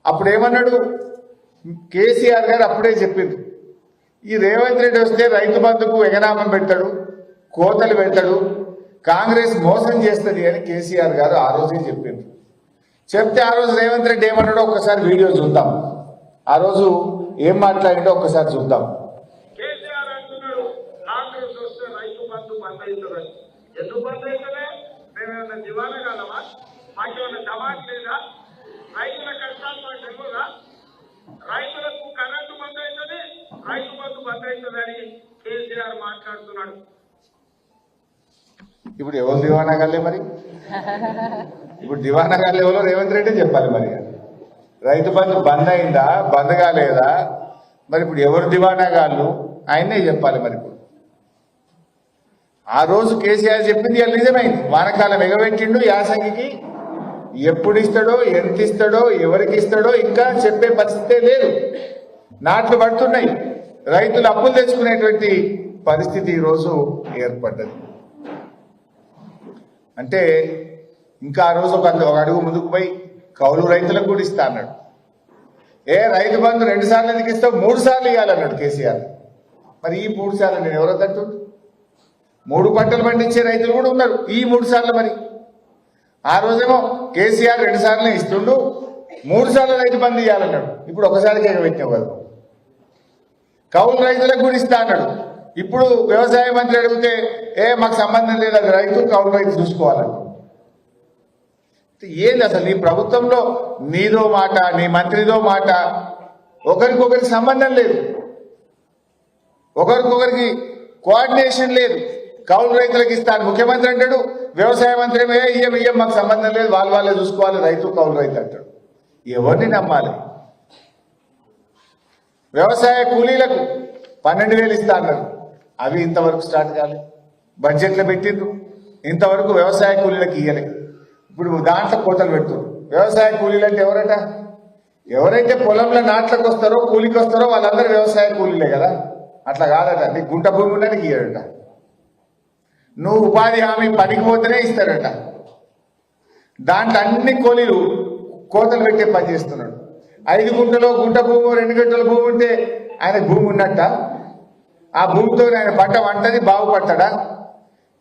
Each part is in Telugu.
అప్పుడు ఏమన్నాడు కేసీఆర్ గారు అప్పుడే చెప్పింది, ఈ రేవంత్ రెడ్డి వస్తే రైతు బంధుకు ఎగనామం పెడతాడు, కోతలు పెడతాడు, కాంగ్రెస్ మోసం చేస్తుంది అని కేసీఆర్ గారు ఆ రోజే చెప్పింది. చెప్తే ఆ రోజు రేవంత్ రెడ్డి ఏమన్నాడో ఒక్కసారి వీడియో చూద్దాం. ఆ రోజు ఏం మాట్లాడిండో ఒక్కసారి చూద్దాం. కేసీఆర్ అంటున్నాడు కాంగ్రెస్ వస్తే రైతు బంధు బంద్ అవుతుందని. ఎందుకు బంద్ అవుతుందే? మేమేమన్నా దివానా కాదమా? మాకేమన్నా జమాట్ లేదా? రైతుల కష్టాలు మాకు తెలియదా? రైతులకు కరెంటు బంద్ అవుతుంది, రైతు బంధు బంద్ అవుతుందని కేసీఆర్ మాట్లాడుతున్నాడు. ఇప్పుడు ఎవరు దివానా కాలే? మరి ఇప్పుడు దివానా కాలే ఎవరో రేవంత్ రెడ్డి చెప్పాలి. మరి రైతు బంధు బంద్ అయిందా, బంద్ కాలేదా? మరి ఇప్పుడు ఎవరు దివానా కాళ్ళు ఆయనే చెప్పాలి. మరి ఇప్పుడు ఆ రోజు కేసీఆర్ చెప్పింది అది నిజమైంది. వానకాలం ఎగబెట్టిండు, యాసంగికి ఎప్పుడు ఇస్తాడో, ఎంత ఇస్తాడో, ఎవరికి ఇస్తాడో ఇంకా చెప్పే పరిస్థితే లేదు. నాట్లు పడుతున్నాయి, రైతులు అప్పులు తెచ్చుకునేటువంటి పరిస్థితి ఈరోజు ఏర్పడ్డది. అంటే ఇంకా ఆ రోజు ఒక అడుగు ముందుకు పోయి కౌలు రైతులకు కూడా ఇస్తా అన్నాడు. రైతు బంధు 2 సార్లు ఎందుకు ఇస్తావు, 3 సార్లు ఇవ్వాలన్నాడు కేసీఆర్. మరి ఈ 3 సార్లు నేను ఎవరో తట్టు 3 పంటలు పండించే రైతులు కూడా ఉన్నారు. ఈ 3 సార్లు మరి ఆ రోజేమో కేసీఆర్ 2 సార్లే ఇస్తుండు, 3 సార్లు రైతు బంధు ఇవ్వాలన్నాడు. ఇప్పుడు ఒకసారికి ఎగబెట్టినావు కదా. కౌలు రైతులకు కూడా ఇస్తా అన్నాడు. ఇప్పుడు వ్యవసాయ మంత్రి అడిగితే మాకు సంబంధం లేదు, అది రైతు కౌలు రైతు చూసుకోవాలంట. ఏంది అసలు నీ ప్రభుత్వంలో నీదో మాట, నీ మంత్రిదో మాట, ఒకరికొకరికి సంబంధం లేదు, ఒకరికొకరికి కోఆర్డినేషన్ లేదు. కౌలు రైతులకు ఇస్తాను ముఖ్యమంత్రి అంటాడు, వ్యవసాయ మంత్రి ఇయ్యం మాకు సంబంధం లేదు, వాళ్ళే చూసుకోవాలి, రైతు కౌలు రైతు అంటాడు. ఎవరిని నమ్మాలి? వ్యవసాయ కూలీలకు 12,000 ఇస్తా అన్నారు, అవి ఇంతవరకు స్టార్ట్ కాలేదు. బడ్జెట్లో పెట్టిండ్రు, ఇంతవరకు వ్యవసాయ కూలీలకు ఇయ్యలేదు. ఇప్పుడు దాంట్లో కోతలు పెడుతున్నారు. వ్యవసాయ కూలీలు అంటే ఎవరట? ఎవరైతే పొలంలో నాట్లకు వస్తారో, కూలికి వస్తారో వాళ్ళందరూ వ్యవసాయ కూలీలే కదా. అట్లా కాదట, నీ గుంట భూమి ఉండడానికి ఇయ్యాడట. నువ్వు ఉపాధి హామీ పనికి పోతేనే ఇస్తాడట. దాంట్లో అన్ని కూలీలు కోతలు పెట్టే పని చేస్తున్నాడు. 5 గుంటలో గుంట భూమి, 2 గంటల భూమి ఉంటే ఆయన భూమి ఉన్నట్ట? ఆ భూమితో ఆయన పంట వంటది, బాగుపడతాడా?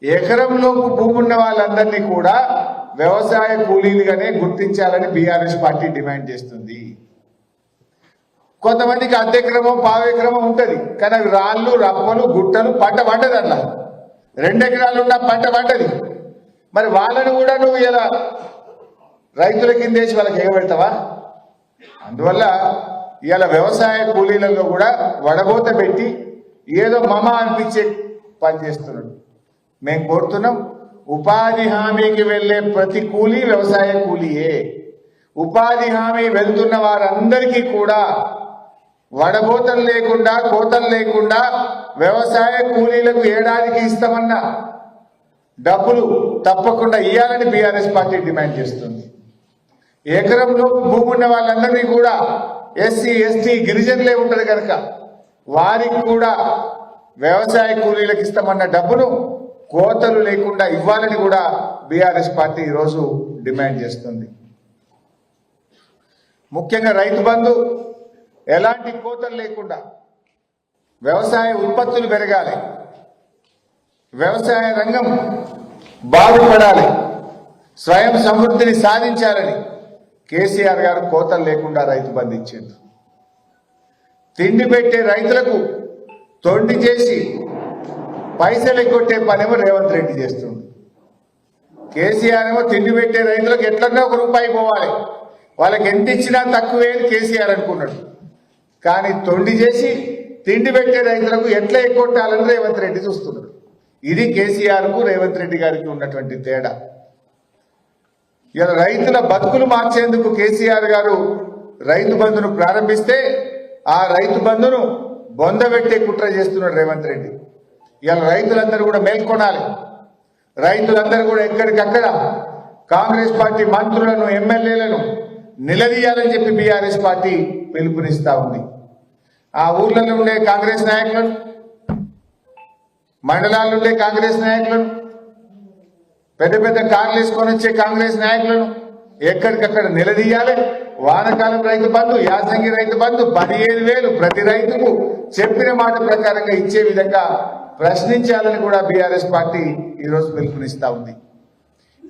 ఎకరంలో భూమి ఉన్న వాళ్ళందరినీ కూడా వ్యవసాయ కూలీలుగానే గుర్తించాలని బీఆర్ఎస్ పార్టీ డిమాండ్ చేస్తుంది. కొంతమందికి అర్ధెకరమం, పావెకరమం ఉంటుంది, కానీ అవి రాళ్ళు, రప్పలు, గుట్టలు, పంట వంటది. అట్లా 2 ఎకరాలు ఉన్న పంట వంటది. మరి వాళ్ళను కూడా నువ్వు ఇలా రైతుల కిందేసి వాళ్ళకి ఎగబెడతావా? అందువల్ల ఇవాళ వ్యవసాయ కూలీలలో కూడా వడబోత పెట్టి ఏదో మమ అనిపించే పని చేస్తున్నాడు. మేము కోరుతున్నాం, ఉపాధి హామీకి వెళ్లే ప్రతి కూలీ వ్యవసాయ కూలీయే. ఉపాధి హామీ వెళ్తున్న వారందరికీ కూడా వడబోతలు లేకుండా, కోతలు లేకుండా వ్యవసాయ కూలీలకు ఏడాదికి ఇస్తామన్న డబ్బులు తప్పకుండా ఇవ్వాలని బీఆర్ఎస్ పార్టీ డిమాండ్ చేస్తుంది. ఎకరంలో భూమి ఉన్న వాళ్ళందరినీ కూడా ఎస్సీ, ఎస్టీ, గిరిజనులే ఉంటారు కనుక వారికి కూడా వ్యవసాయ కూలీలకు ఇస్తామన్న డబ్బును కోతలు లేకుండా ఇవ్వాలని కూడా బీఆర్ఎస్ పార్టీ ఈరోజు డిమాండ్ చేస్తుంది. ముఖ్యంగా రైతు బంధు ఎలాంటి కోతలు లేకుండా వ్యవసాయ ఉత్పత్తులు పెరగాలి, వ్యవసాయ రంగం బాగుపడాలి, స్వయం సమృద్ధిని సాధించాలని కేసీఆర్ గారు కోతలు లేకుండా రైతు బంధు ఇచ్చింది. తిండి పెట్టే రైతులకు తొండి చేసి పైసలు ఎగ్గొట్టే పనేమో రేవంత్ రెడ్డి చేస్తుంది. కేసీఆర్ ఏమో తిండి పెట్టే రైతులకు ఎట్లన్నా ₹1 పోవాలి, వాళ్ళకి ఎంత ఇచ్చినా తక్కువే అని కేసీఆర్ అనుకున్నాడు. కానీ తొండి చేసి తిండి పెట్టే రైతులకు ఎట్లా ఎగ్గొట్టాలని రేవంత్ రెడ్డి చూస్తున్నాడు. ఇది కేసీఆర్కు రేవంత్ రెడ్డి గారికి ఉన్నటువంటి తేడా. ఇలా రైతుల బతుకులు మార్చేందుకు కేసీఆర్ గారు రైతు బంధును ప్రారంభిస్తే ఆ రైతు బంధును బొందబెట్టే కుట్ర చేస్తున్నాడు రేవంత్ రెడ్డి. ఇలా రైతులందరూ కూడా మేల్కొనాలి, రైతులందరూ కూడా ఎక్కడికక్కడ కాంగ్రెస్ పార్టీ మంత్రులను, ఎమ్మెల్యేలను నిలదీయాలని చెప్పి బీఆర్ఎస్ పార్టీ పిలుపునిస్తా ఉంది. ఆ ఊర్లలో ఉండే కాంగ్రెస్ నాయకులను, మండలాల్లో ఉండే కాంగ్రెస్ నాయకులను, పెద్ద పెద్ద కార్లు వేసుకొని వచ్చే కాంగ్రెస్ నాయకులను ఎక్కడికక్కడ నిలదీయాలి. వానకాలం రైతు బంధు, యాసంగి రైతు బంధు 15,000 ప్రతి రైతుకు చెప్పిన మాట ప్రకారంగా ఇచ్చే విధంగా ప్రశ్నించాలని కూడా బీఆర్ఎస్ పార్టీ ఈరోజు పిలుపునిస్తా ఉంది.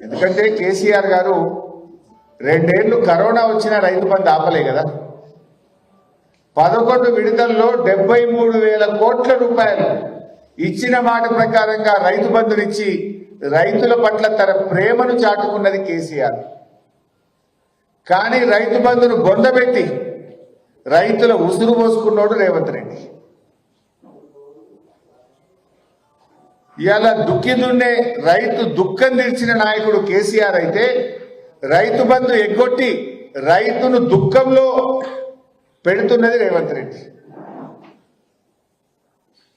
ఎందుకంటే కేసీఆర్ గారు 2 ఏళ్లు కరోనా వచ్చిన రైతు బంధు ఆపలే కదా. 11 విడతల్లో 73,000 కోట్ల రూపాయలు ఇచ్చిన మాట ప్రకారంగా రైతు బంధునిచ్చి రైతుల పట్ల తన ప్రేమను చాటుకున్నది కేసీఆర్. కానీ రైతు బంధును బొందబెట్టి రైతుల ఉసురు పోసుకున్నోడు రేవంత్ రెడ్డి. ఇవాళ దుఃఖిదుండే రైతు దుఃఖం తీర్చిన నాయకుడు కేసీఆర్ అయితే రైతు బంధు ఎగ్గొట్టి రైతును దుఃఖంలో పెడుతున్నది రేవంత్ రెడ్డి.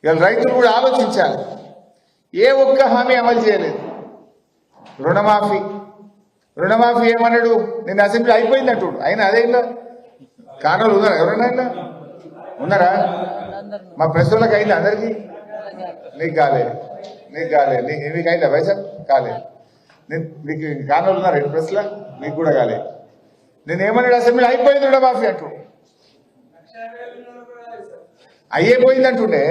ఇవాళ రైతులు కూడా ఆలోచించాలి. ఏ ఒక్క హామీ అమలు చేయలేదు. రుణమాఫీ ఏమన్నాడు? నేను అసెంబ్లీ అయిపోయింది అంటుడు. అయినా అదేందా కారణాలు ఉన్నారా? ఎవరైనా ఇలా ఉన్నారా? మా ప్రెస్ వాళ్ళకి అయింది అందరికీ. నీకు కాలేదు మీకు అయిందా పైసా? కాలేదు. మీకు కారణాలు ఉన్నారు ప్రెస్లో, మీకు కూడా కాలేదు. నేను ఏమన్నాడు? అసెంబ్లీ అయిపోయింది రుణమాఫీ అంటూ. అయ్యేపోయింది అంటుండే